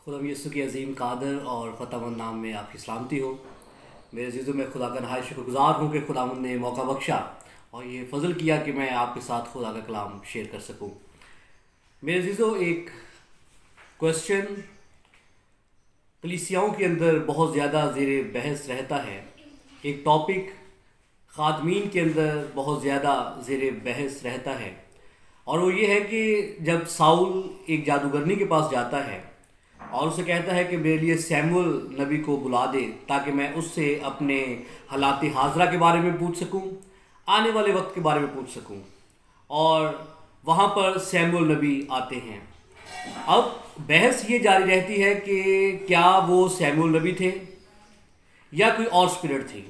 खुदा यसु की अजीम कादर और फ़तहमंद नाम में आपकी सलामती हो। मेरे अजीज़ों में खुदा का नहायत शुक्रगुज़ार हूँ कि खुदावंद ने मौका बख्शा और ये फ़ज़ल किया कि मैं आपके साथ खुदा का कलाम शेयर कर सकूँ। मेरे अजीज़ों, एक क्वेश्चन कलीसियाओं के अंदर बहुत ज़्यादा ज़ेर बहस रहता है। एक टॉपिक ख़ादमीन के अंदर बहुत ज़्यादा ज़ेर बहस रहता है, और वो ये है कि जब साउल एक जादूगरनी के पास जाता है और उसे कहता है कि मेरे लिए सैमुअल नबी को बुला दे ताकि मैं उससे अपने हालात हाजरा के बारे में पूछ सकूं, आने वाले वक्त के बारे में पूछ सकूं, और वहाँ पर सैमुअल नबी आते हैं। अब बहस ये जारी रहती है कि क्या वो सैमुअल नबी थे या कोई और स्पिरिट थी।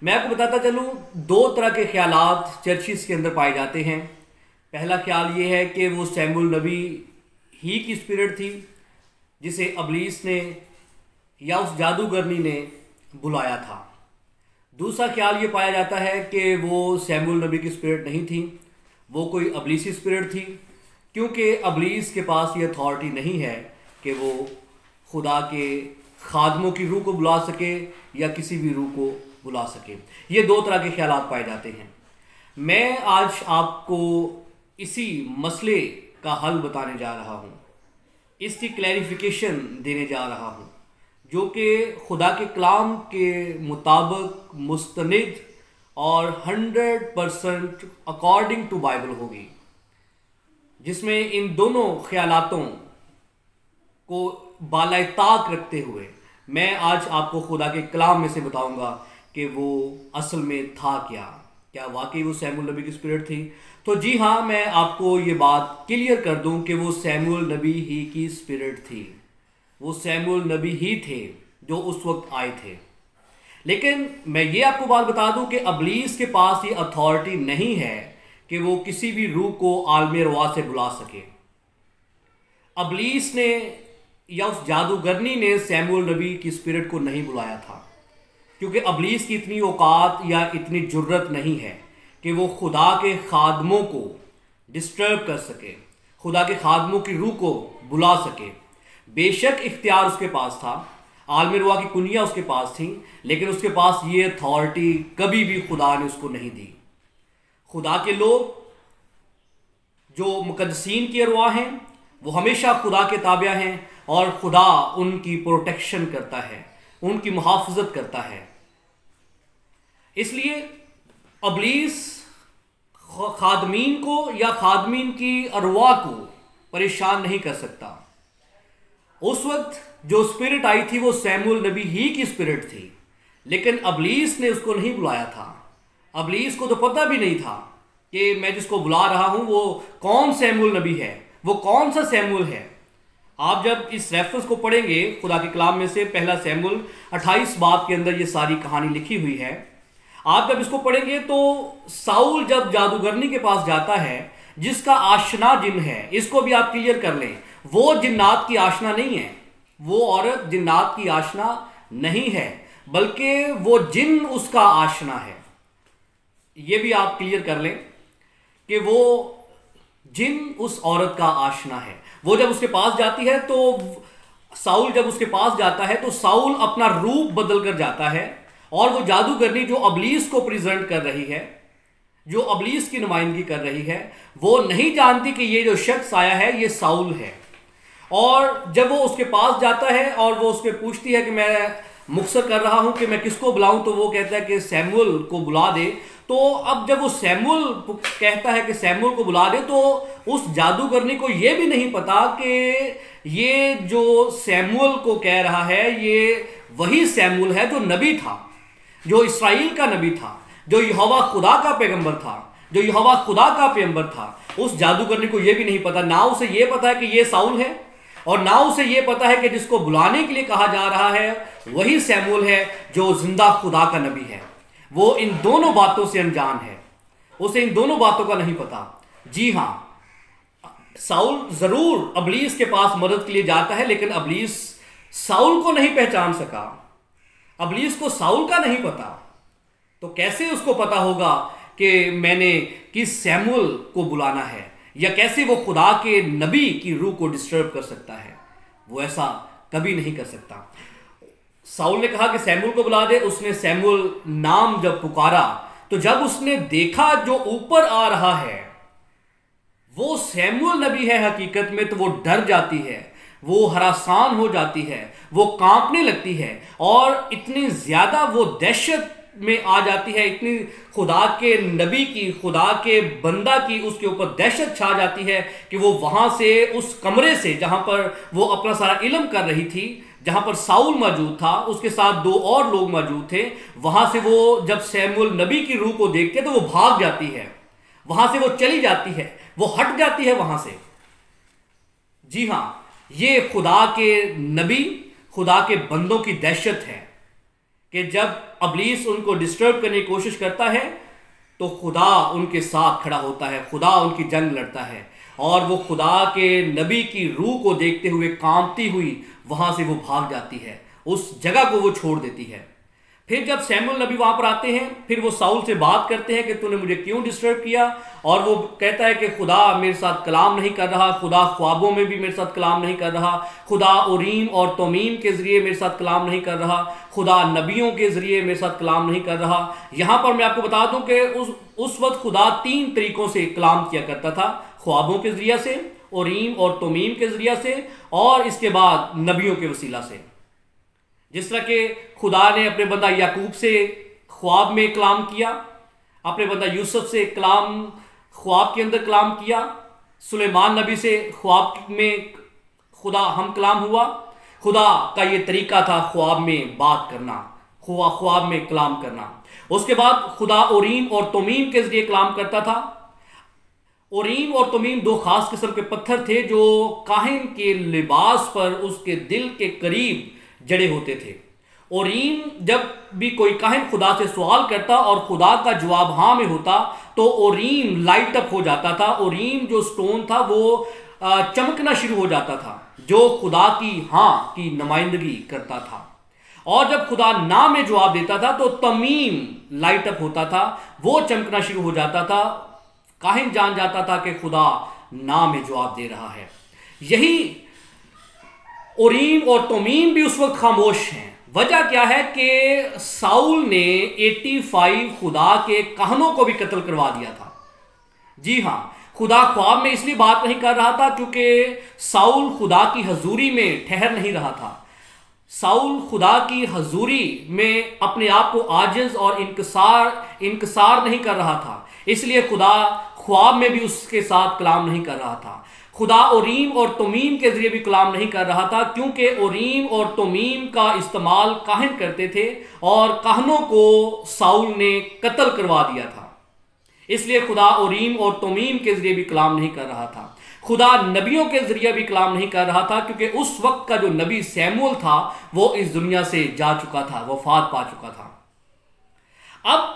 मैं आपको बताता चलूँ, दो तरह के ख्यालात चर्चिस के अंदर पाए जाते हैं। पहला ख्याल ये है कि वो सैमुअल नबी ही की स्पिरिट थी जिसे अबलीस ने या उस जादूगरनी ने बुलाया था। दूसरा ख्याल ये पाया जाता है कि वो सैमुअल नबी की स्पिरिट नहीं थी, वो कोई अबलीसी स्पिरिट थी, क्योंकि अबलीस के पास ये अथॉरिटी नहीं है कि वो खुदा के खादमों की रूह को बुला सके या किसी भी रूह को बुला सके। ये दो तरह के ख्यालात पाए जाते हैं। मैं आज आपको इसी मसले का हल बताने जा रहा हूँ, इसकी क्लैरिफिकेशन देने जा रहा हूँ, जो कि खुदा के कलाम के मुताबिक मुस्तनिद और 100% अकॉर्डिंग टू बाइबल होगी, जिसमें इन दोनों ख्यालातों को बालाए ताक रखते हुए मैं आज आपको खुदा के कलाम में से बताऊंगा कि वो असल में था क्या वाकई वो सैमुअल नबी की स्पिरिट थी। तो जी हाँ, मैं आपको ये बात क्लियर कर दूं कि वो सैमुअल नबी ही की स्पिरिट थी। वो सैमुअल नबी ही थे जो उस वक्त आए थे। लेकिन मैं ये आपको बात बता दूं कि अबलीस के पास ये अथॉरिटी नहीं है कि वो किसी भी रूह को आलम रवा से बुला सके। अबलीस ने या उस जादूगरनी ने सैमुअल नबी की स्पिरिट को नहीं बुलाया था, क्योंकि अबलीस की इतनी औकात या इतनी जुर्रत नहीं है कि वो खुदा के खादमों को डिस्टर्ब कर सके, खुदा के खादमों की रूह को बुला सके। बेशक इख्तियार उसके पास था, आलम रुआ की कुनिया उसके पास थी, लेकिन उसके पास ये अथॉरिटी कभी भी खुदा ने उसको नहीं दी। खुदा के लोग जो मुकद्दसीन की अरवाह हैं वो हमेशा खुदा के ताबिया हैं, और खुदा उनकी प्रोटेक्शन करता है, उनकी मुहाफ़ज़त करता है। इसलिए अबलीस खादमीन को या खादमीन की अरवा को परेशान नहीं कर सकता। उस वक्त जो स्पिरिट आई थी वो सैमुअल नबी ही की स्पिरिट थी, लेकिन अबलीस ने उसको नहीं बुलाया था। अबलीस को तो पता भी नहीं था कि मैं जिसको बुला रहा हूं वो कौन सैमुअल नबी है, वो कौन सा सैमुअल है। आप जब इस रेफरेंस को पढ़ेंगे खुदा के कलाम में से, पहला सैमुअल 28 बाब के अंदर ये सारी कहानी लिखी हुई है। आप जब इसको पढ़ेंगे तो साउल जब जादूगरनी के पास जाता है जिसका आशना जिन है, इसको भी आप क्लियर कर लें, वो जिन्नात की आशना नहीं है, वो औरत जिन्नात की आशना नहीं है, बल्कि वो जिन उसका आशना है। ये भी आप क्लियर कर लें कि वो जिन उस औरत का आशना है। वो जब उसके पास जाती है तो साउल जब उसके पास जाता है तो साउल अपना रूप बदल कर जाता है, और वो जादूगरनी जो अबलीस को प्रेजेंट कर रही है, जो अबलीस की नुमाइंदगी कर रही है, वो नहीं जानती कि ये जो शख्स आया है ये साउल है। और जब वो उसके पास जाता है और वो उसके पूछती है कि मैं मुख्तर कर रहा हूं कि मैं किसको बुलाऊं, तो वो कहता है कि सैमुअल को बुला दे। तो अब जब वो सैमुअल कहता है कि सैमुअल को बुला दे, तो उस जादूगरनी को ये भी नहीं पता कि ये जो सैमुअल को कह रहा है ये वही सैमुअल है जो नबी था, जो इस्राएल का नबी था, जो यहोवा खुदा का पैगंबर था, जो यहोवा खुदा का पैगंबर था। उस जादूगरनी को यह भी नहीं पता, ना उसे यह पता है कि यह साउल है, और ना उसे यह पता है कि जिसको बुलाने के लिए कहा जा रहा है वही सैमुअल है जो जिंदा खुदा का नबी है। वो इन दोनों बातों से अनजान है, उसे इन दोनों बातों का नहीं पता। जी हां, साउल जरूर अबलीस के पास मदद के लिए जाता है, लेकिन अबलीस साउल को नहीं पहचान सका, अबलीस को साउल का नहीं पता। तो कैसे उसको पता होगा कि मैंने किस सैमुअल को बुलाना है, या कैसे वो खुदा के नबी की रूह को डिस्टर्ब कर सकता है। वो ऐसा कभी नहीं कर सकता। साउल ने कहा कि सैमुअल को बुला दे। उसने सैमुअल नाम जब पुकारा तो जब उसने देखा जो ऊपर आ रहा है वो सैमुअल नबी है हकीकत में, तो वो डर जाती है, वो हरासान हो जाती है, वो कांपने लगती है और इतनी ज्यादा वो दहशत में आ जाती है, इतनी खुदा के नबी की, खुदा के बंदा की उसके ऊपर दहशत छा जाती है कि वो वहां से, उस कमरे से जहां पर वो अपना सारा इल्म कर रही थी, जहां पर साउल मौजूद था, उसके साथ 2 और लोग मौजूद थे, वहां से वो जब सैमुअल नबी की रूह को देखते तो वो भाग जाती है, वहां से वो चली जाती है, वो हट जाती है वहां से। जी हां, ये खुदा के नबी, खुदा के बंदों की दहशत है कि जब अबलीस उनको डिस्टर्ब करने की कोशिश करता है तो खुदा उनके साथ खड़ा होता है, खुदा उनकी जंग लड़ता है और वो खुदा के नबी की रूह को देखते हुए कांपती हुई वहां से वो भाग जाती है, उस जगह को वो छोड़ देती है। फिर जब सैमुअल नबी वहां पर आते हैं, फिर वो साउल से बात करते हैं कि तूने मुझे क्यों डिस्टर्ब किया, और वो कहता है कि खुदा मेरे साथ कलाम नहीं कर रहा, खुदा ख्वाबों में भी मेरे साथ कलाम नहीं कर रहा, खुदा उरीम और तोमीम के जरिए मेरे साथ कलाम नहीं कर रहा, खुदा नबियों के जरिए मेरे साथ कलाम नहीं कर रहा। यहां पर मैं आपको बता दूं कि उस वक्त खुदा 3 तरीकों से कलाम किया करता था, ख्वाबों के जरिए से, उरीम और तोमीम के जरिए से, और इसके बाद नबियों के वसीला से। जिस तरह के खुदा ने अपने बंदा याकूब से ख्वाब में कलाम किया, अपने बंदा यूसुफ से कलाम ख्वाब के अंदर कलाम किया, सुलेमान नबी से ख्वाब में खुदा हम कलाम हुआ। खुदा का ये तरीका था ख्वाब में बात करना, ख्वाब में कलाम करना। उसके बाद खुदा उरीम और तोमीम के जरिए कलाम करता था। उरीम और तोमीम 2 खास किस्म के पत्थर थे जो काहिन के लिबास पर उसके दिल के करीब जड़े होते थे। उरीम, जब भी कोई काहिन खुदा से सवाल करता और खुदा का जवाब हाँ में होता तो उरीम लाइट अप हो जाता था। उरीम जो स्टोन था वो चमकना शुरू हो जाता था, जो खुदा की हाँ की नुमाइंदगी करता था। और जब खुदा ना में जवाब देता था तो तमीम लाइट अप होता था, वो चमकना शुरू हो जाता था। काहिन जान जाता था कि खुदा ना में जवाब दे रहा है। यही उरीम और तोमीम भी उस वक्त खामोश हैं। वजह क्या है कि साउल ने 85 खुदा के कहनों को भी कत्ल करवा दिया था। जी हां, खुदा ख्वाब में इसलिए बात नहीं कर रहा था क्योंकि साउल खुदा की हजूरी में ठहर नहीं रहा था। साउल खुदा की हजूरी में अपने आप को आजिज और इंकसार नहीं कर रहा था, इसलिए खुदा ख्वाब में भी उसके साथ कलाम नहीं कर रहा था। खुदा उरीम और तोमीम के जरिए भी कलाम नहीं कर रहा था क्योंकि उरीम और तोमीम का इस्तेमाल काहिन करते थे और काहनों को साउल ने कत्ल करवा दिया था। इसलिए खुदा उरीम और तोमीम के जरिए भी कलाम नहीं कर रहा था। खुदा नबियों के जरिए भी कलाम नहीं कर रहा था क्योंकि उस वक्त का जो नबी सैमुअल था वो इस दुनिया से जा चुका था, वफात पा चुका था। अब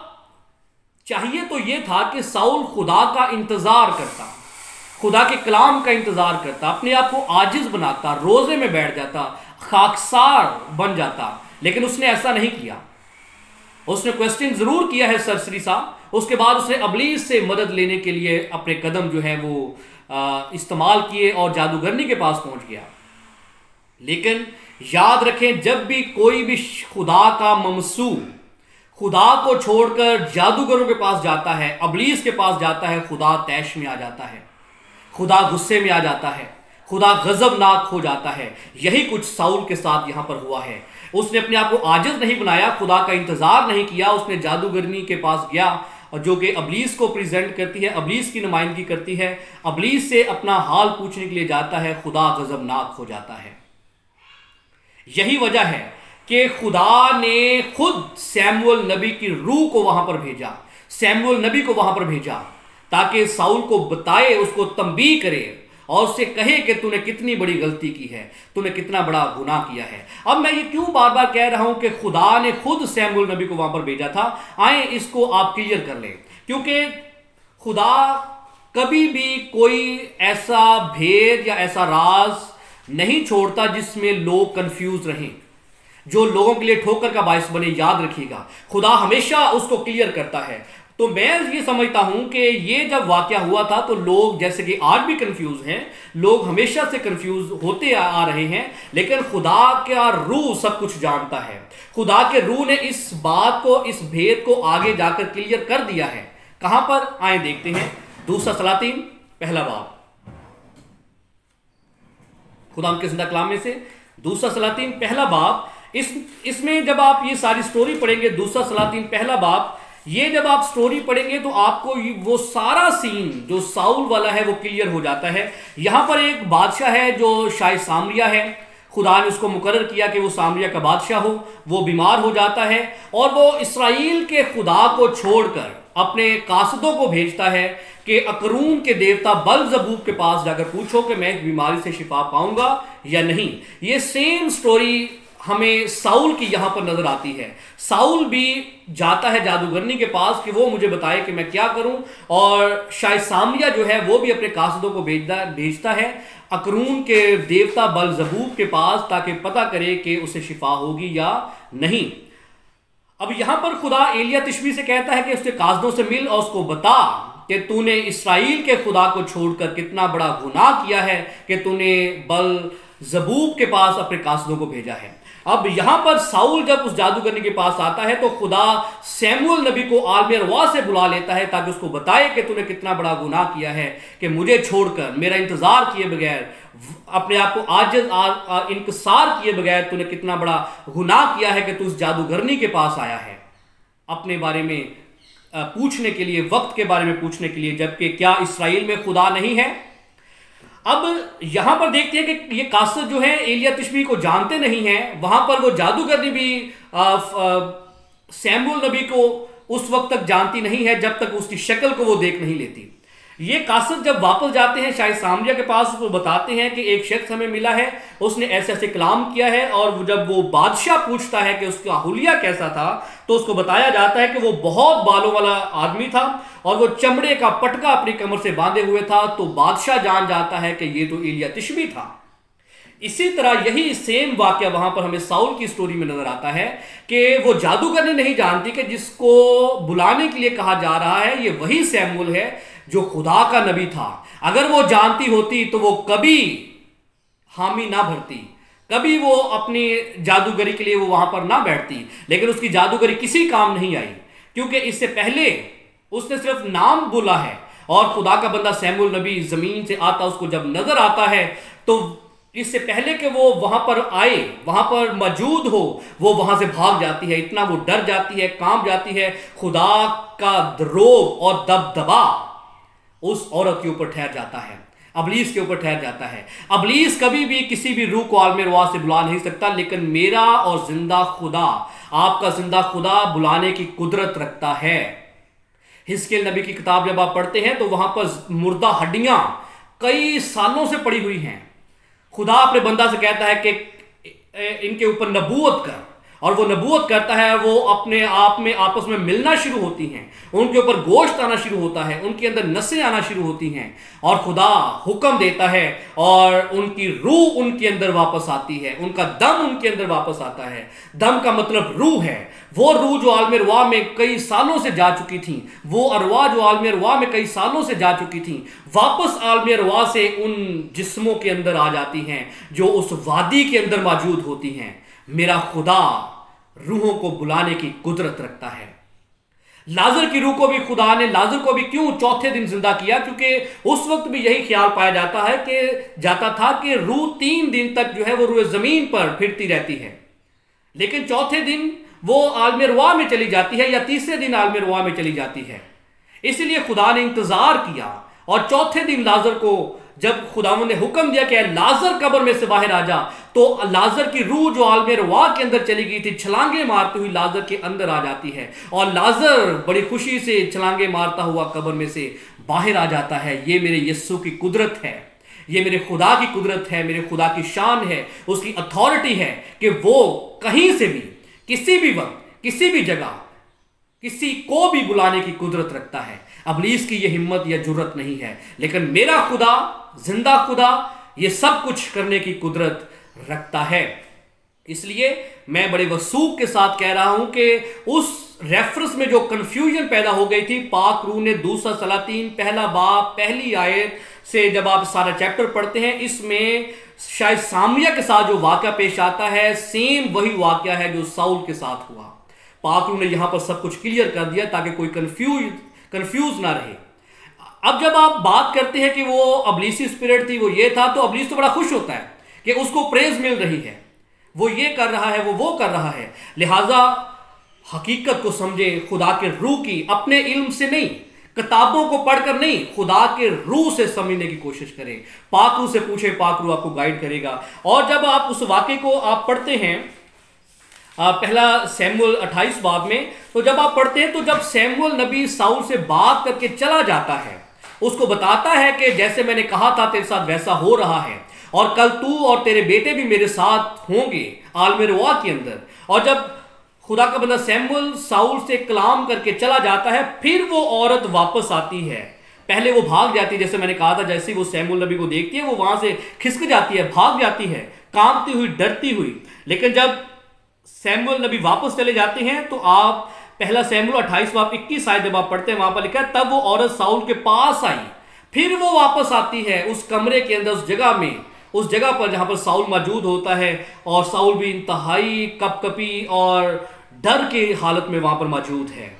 चाहिए तो यह था कि साउल खुदा का इंतजार करता, खुदा के कलाम का इंतजार करता, अपने आप को आजिज बनाता, रोजे में बैठ जाता, खाकसार बन जाता, लेकिन उसने ऐसा नहीं किया। उसने क्वेश्चन जरूर किया है सरसरी सा, उसके बाद उसने अबलीस से मदद लेने के लिए अपने कदम जो है वो इस्तेमाल किए और जादूगरनी के पास पहुंच गया। लेकिन याद रखें, जब भी कोई भी खुदा का ममसू खुदा को छोड़कर जादूगरों के पास जाता है, अबलीस के पास जाता है, खुदा तैश में आ जाता है, खुदा गुस्से में आ जाता है, खुदा गजबनाक हो जाता है। यही कुछ साउल के साथ यहां पर हुआ है। उसने अपने आप को आजिज नहीं बनाया, खुदा का इंतजार नहीं किया, उसने जादूगरनी के पास गया और जो कि अबलीस को प्रेजेंट करती है, अबलीस की नुमाइंदगी करती है, अबलीस से अपना हाल पूछने के लिए जाता है, खुदा गजबनाक हो जाता है। यही वजह है कि खुदा ने खुद सैमुअल नबी की रूह को वहां पर भेजा, सैमुअल नबी को वहां पर भेजा ताकि साउल को बताए, उसको तंबीह करे और उससे कहे कि तूने कितनी बड़ी गलती की है, तूने कितना बड़ा गुनाह किया है। अब मैं ये क्यों बार बार कह रहा हूं कि खुदा ने खुद सैमुअल नबी को वहां पर भेजा था, आए इसको आप क्लियर कर लें, क्योंकि खुदा कभी भी कोई ऐसा भेद या ऐसा राज नहीं छोड़ता जिसमें लोग कंफ्यूज रहें, जो लोगों के लिए ठोकर का बायस बने। याद रखिएगा, खुदा हमेशा उसको क्लियर करता है। तो मैं ये समझता हूं कि ये जब वाकया हुआ था तो लोग जैसे कि आज भी कंफ्यूज हैं, लोग हमेशा से कंफ्यूज होते आ रहे हैं, लेकिन खुदा का रूह सब कुछ जानता है। खुदा के रूह ने इस बात को, इस भेद को आगे जाकर क्लियर कर दिया है। कहां पर, आए देखते हैं। दूसरा सलातीन पहला बाब, खुदा के जिंदा कलाम में से दूसरा सलातीन पहला बाब। इसमें जब आप ये सारी स्टोरी पढ़ेंगे, दूसरा सलातीन पहला बाब, ये जब आप स्टोरी पढ़ेंगे तो आपको वो सारा सीन जो साउल वाला है वो क्लियर हो जाता है। यहां पर एक बादशाह है जो शायद सामरिया है। खुदा ने उसको मुकर्रर किया कि वो सामरिया का बादशाह हो। वो बीमार हो जाता है और वो इसराइल के खुदा को छोड़कर अपने कासदों को भेजता है कि अकरून के देवता बलजबूब के पास जाकर पूछो कि मैं इस बीमारी से शिफा पाऊंगा या नहीं। ये सेम स्टोरी हमें साउल की यहां पर नजर आती है। साउल भी जाता है जादूगरनी के पास कि वो मुझे बताए कि मैं क्या करूं, और शायद सामरिया जो है वो भी अपने कासदों को भेजता है अकरून के देवता बलजबूब के पास ताकि पता करे कि उसे शिफा होगी या नहीं। अब यहां पर खुदा एलिया तिशबी से कहता है कि उसके कासदों से मिल और उसको बता कि तूने इसराइल के खुदा को छोड़कर कितना बड़ा गुनाह किया है कि तूने बलजबूब के पास अपने कासदों को भेजा है। अब यहां पर साउल जब उस जादूगरनी के पास आता है तो खुदा सैमुअल नबी को आलम अरवा से बुला लेता है ताकि उसको बताए कि तूने कितना बड़ा गुनाह किया है कि मुझे छोड़कर, मेरा इंतजार किए बगैर, अपने आप को आजिज इंकसार किए बगैर तूने कितना बड़ा गुनाह किया है कि तू उस जादूगरनी के पास आया है अपने बारे में पूछने के लिए, वक्त के बारे में पूछने के लिए, जबकि क्या इसराइल में खुदा नहीं है। अब यहां पर देखते हैं कि ये कासद जो है एलिया तिशबी को जानते नहीं हैं। वहां पर वो जादूगरनी भी सैमुअल नबी को उस वक्त तक जानती नहीं है जब तक उसकी शक्ल को वो देख नहीं लेती। ये कासद जब वापस जाते हैं शायद सामरिया के पास, वो बताते हैं कि एक शख्स हमें मिला है, उसने ऐसे ऐसे कलाम किया है। और जब वो बादशाह पूछता है कि उसका हुलिया कैसा था तो उसको बताया जाता है कि वो बहुत बालों वाला आदमी था और वो चमड़े का पटका अपनी कमर से बांधे हुए था। तो बादशाह जान जाता है कि ये तो एलिया तिशबी था। इसी तरह यही सेम वाक्य वहां पर हमें साउल की स्टोरी में नजर आता है कि वो जादूगरनी नहीं जानती कि जिसको बुलाने के लिए कहा जा रहा है ये वही सैमुअल है जो खुदा का नबी था। अगर वो जानती होती तो वो कभी हामी ना भरती, कभी वो अपनी जादूगरी के लिए वो वहां पर ना बैठती। लेकिन उसकी जादूगरी किसी काम नहीं आई, क्योंकि इससे पहले उसने सिर्फ नाम बोला है। और खुदा का बंदा सैमुअल नबी जमीन से आता, उसको जब नजर आता है तो इससे पहले कि वो वहां पर आए, वहां पर मौजूद हो, वो वहां से भाग जाती है। इतना वो डर जाती है, कांप जाती है। खुदा का रोब और दबदबा उस औरत के ऊपर ठहर जाता है, अबलीस के ऊपर ठहर जाता है। अबलीस कभी भी किसी भी रूह को आलम अरवा से बुला नहीं सकता, लेकिन मेरा और जिंदा खुदा, आपका जिंदा खुदा बुलाने की कुदरत रखता है। हिजकिय्याह नबी की किताब जब आप पढ़ते हैं तो वहां पर मुर्दा हड्डियां कई सालों से पड़ी हुई हैं। खुदा अपने बंदा से कहता है कि इनके ऊपर नबूवत कर, और वो नबूवत करता है। वो अपने आप में आपस में मिलना शुरू होती हैं, उनके ऊपर गोश्त आना शुरू होता है, उनके अंदर नसें आना शुरू होती हैं, और खुदा हुक्म देता है और उनकी रूह उनके अंदर वापस आती है, उनका दम उनके अंदर वापस आता है। दम का मतलब रूह है, वो रूह जो आलम अरवा में कई सालों से जा चुकी थी, वो अरवा जो आलम अरवा में कई सालों से जा चुकी थी, वापस आलम अरवा से उन जिस्मों के अंदर आ जाती हैं जो उस वादी के अंदर मौजूद होती हैं। मेरा खुदा रूहों को बुलाने की कुदरत रखता है। लाजर की रूह को भी खुदा ने, लाजर को भी क्यों चौथे दिन जिंदा किया? क्योंकि उस वक्त भी यही ख्याल पाया जाता था कि रूह 3 दिन तक जो है वो रूह जमीन पर फिरती रहती है, लेकिन चौथे दिन वो आलम अरवा में चली जाती है, या तीसरे दिन आलम अरवा में चली जाती है। इसलिए खुदा ने इंतजार किया, और चौथे दिन लाजर को जब खुदावंद ने हुक्म दिया कि लाजर कब्र में से बाहर आ जा, तो लाजर की रूह जो आलम अरवा के अंदर चली गई थी, छलांगे मारती हुई लाजर के अंदर आ जाती है, और लाजर बड़ी खुशी से छलांगे मारता हुआ कब्र में से बाहर आ जाता है। ये मेरे यीशु की कुदरत है, ये मेरे खुदा की कुदरत है, मेरे खुदा की शान है, उसकी अथॉरिटी है कि वो कहीं से भी, किसी भी वक्त, किसी भी जगह किसी को भी बुलाने की कुदरत रखता है। अबलीस की ये हिम्मत या जुर्रत नहीं है, लेकिन मेरा खुदा, जिंदा खुदा, ये सब कुछ करने की कुदरत रखता है। इसलिए मैं बड़े वसूख के साथ कह रहा हूं कि उस रेफरेंस में जो कंफ्यूजन पैदा हो गई थी, पाक रूह ने दूसरा सलातीन पहला बाब पहली आयत से जब आप सारा चैप्टर पढ़ते हैं, इसमें शायद सामिया के साथ जो वाकया पेश आता है सेम वही वाकया है जो साउल के साथ हुआ। पाक रूह ने यहां पर सब कुछ क्लियर कर दिया ताकि कोई कंफ्यूज ना रहे। अब जब आप बात करते हैं कि वो अबलीसी स्पिरिट थी, वो ये था, तो अबलीस तो बड़ा खुश होता है कि उसको प्रेज मिल रही है, वो ये कर रहा है, वो कर रहा है। लिहाजा हकीकत को समझे, खुदा के रूह की, अपने इल्म से नहीं, किताबों को पढ़कर नहीं, खुदा के रूह से समझने की कोशिश करें। पाक रूह से पूछे, पाक रूह आपको गाइड करेगा। और जब आप उस वाक्य को आप पढ़ते हैं पहला सैमुअल 28 बाब में, तो जब आप पढ़ते हैं तो जब सैमुअल नबी साउल से बात करके चला जाता है, उसको बताता है कि जैसे मैंने कहा था तेरे साथ वैसा हो रहा है, और कल तू और तेरे बेटे भी मेरे साथ होंगे आलमेरवा के अंदर। और जब खुदा का बंदा सैमुअल साउल से कलाम करके चला जाता है, फिर वो औरत वापस आती है। पहले वो भाग जाती है, जैसे मैंने कहा था, जैसे ही वो सैमुअल नबी को देखती है वो वहां से खिसक जाती है, भाग जाती है, कांपती हुई, डरती हुई। लेकिन जब सैमुअल नबी वापस चले जाते हैं तो आप पहला सैमुअल 28 बाब 21 आयत जब आप पढ़ते हैं, वहां पर लिखा है, तब वो औरत साउल के पास आई, फिर वो वापस आती है उस कमरे के अंदर, उस जगह में, उस जगह पर जहां पर साउल मौजूद होता है, और साउल भी इंतहाई कपकपी और डर की हालत में वहां पर मौजूद है।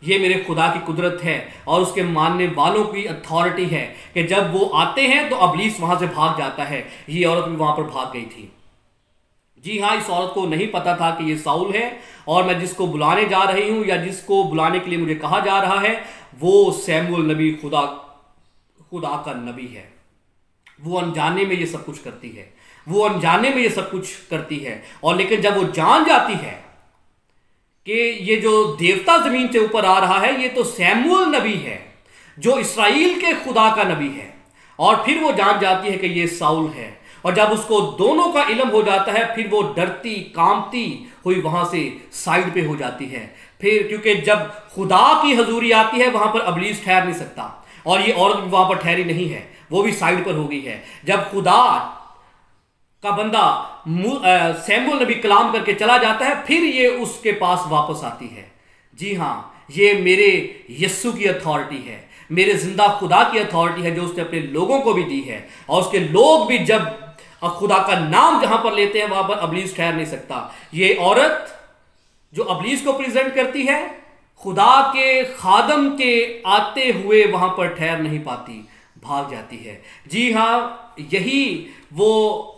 ये मेरे खुदा की कुदरत है और उसके मानने वालों की अथॉरिटी है कि जब वो आते हैं तो अबलीस वहां से भाग जाता है। ये औरत भी वहां पर भाग गई थी। जी हाँ, इस औरत को नहीं पता था कि ये साउल है, और मैं जिसको बुलाने जा रही हूं या जिसको बुलाने के लिए मुझे कहा जा रहा है वो सैमुअल नबी खुदा का नबी है। वो अनजाने में ये सब कुछ करती है, वो अनजाने में ये सब कुछ करती है। और लेकिन जब वो जान जाती है कि ये जो देवता जमीन से ऊपर आ रहा है, ये तो सैमुअल नबी है जो इस्राएल के खुदा का नबी है, और फिर वो जान जाती है कि ये साउल है। और जब उसको दोनों का इल्म हो जाता है, फिर वो डरती कांपती हुई वहां से साइड पे हो जाती है। फिर क्योंकि जब खुदा की हजूरी आती है वहां पर अबलीस ठहर नहीं सकता, और ये औरत भी वहां पर ठहरी नहीं है, वो भी साइड पर हो गई है। जब खुदा का बंदा सैमुअल नबी कलाम करके चला जाता है, फिर ये उसके पास वापस आती है। जी हाँ, ये मेरे यस्सु की अथॉरिटी है, मेरे जिंदा खुदा की अथॉरिटी है, जो उसने अपने लोगों को भी दी है। और उसके लोग भी जब खुदा का नाम जहां पर लेते हैं वहां पर अबलीस ठहर नहीं सकता। ये औरत जो अबलीस को प्रेजेंट करती है, खुदा के खादम के आते हुए वहां पर ठहर नहीं पाती, भाग जाती है। जी हाँ, यही वो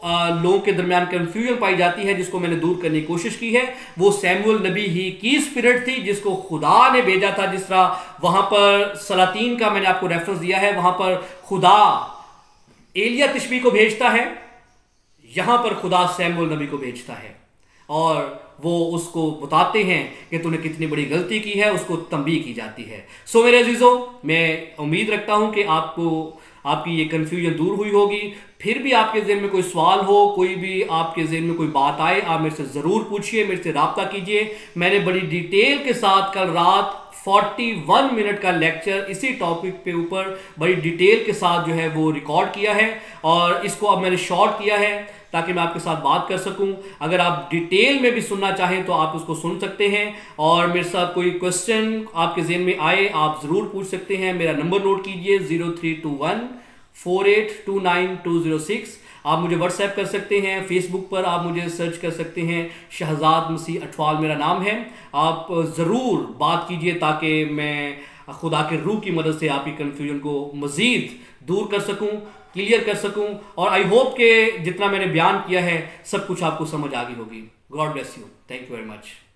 लोगों के दरमियान कंफ्यूजन पाई जाती है जिसको मैंने दूर करने की कोशिश की है। वो सैमुअल नबी ही की स्पिरिट थी जिसको खुदा ने भेजा था। जिस तरह वहां पर सलातीन का मैंने आपको रेफरेंस दिया है, वहां पर खुदा एलिया तिशबी को भेजता है, यहां पर खुदा सैमुअल नबी को भेजता है, और वो उसको बताते हैं कि तूने कितनी बड़ी गलती की है, उसको तंबीह की जाती है। सो मेरे अजीजों, मैं उम्मीद रखता हूं कि आपकी ये कंफ्यूजन दूर हुई होगी। फिर भी आपके ज़हन में कोई सवाल हो, कोई भी आपके ज़हन में कोई बात आए, आप मेरे से ज़रूर पूछिए, मेरे से रब्ता कीजिए। मैंने बड़ी डिटेल के साथ कल रात 41 मिनट का लेक्चर इसी टॉपिक पे ऊपर बड़ी डिटेल के साथ जो है वो रिकॉर्ड किया है, और इसको अब मैंने शॉर्ट किया है ताकि मैं आपके साथ बात कर सकूं। अगर आप डिटेल में भी सुनना चाहें तो आप उसको सुन सकते हैं, और मेरे साथ कोई क्वेश्चन आपके ज़हन में आए आप ज़रूर पूछ सकते हैं। मेरा नंबर नोट कीजिए 0321 4829 आप मुझे व्हाट्सएप कर सकते हैं, फेसबुक पर आप मुझे सर्च कर सकते हैं, शहजाद मसीह अठवाल मेरा नाम है। आप ज़रूर बात कीजिए ताकि मैं खुदा के रूह की मदद से आपकी कन्फ्यूजन को मज़ीद दूर कर सकूं, क्लियर कर सकूं, और आई होप कि जितना मैंने बयान किया है सब कुछ आपको समझ आ गई होगी। God bless you, thank you very much.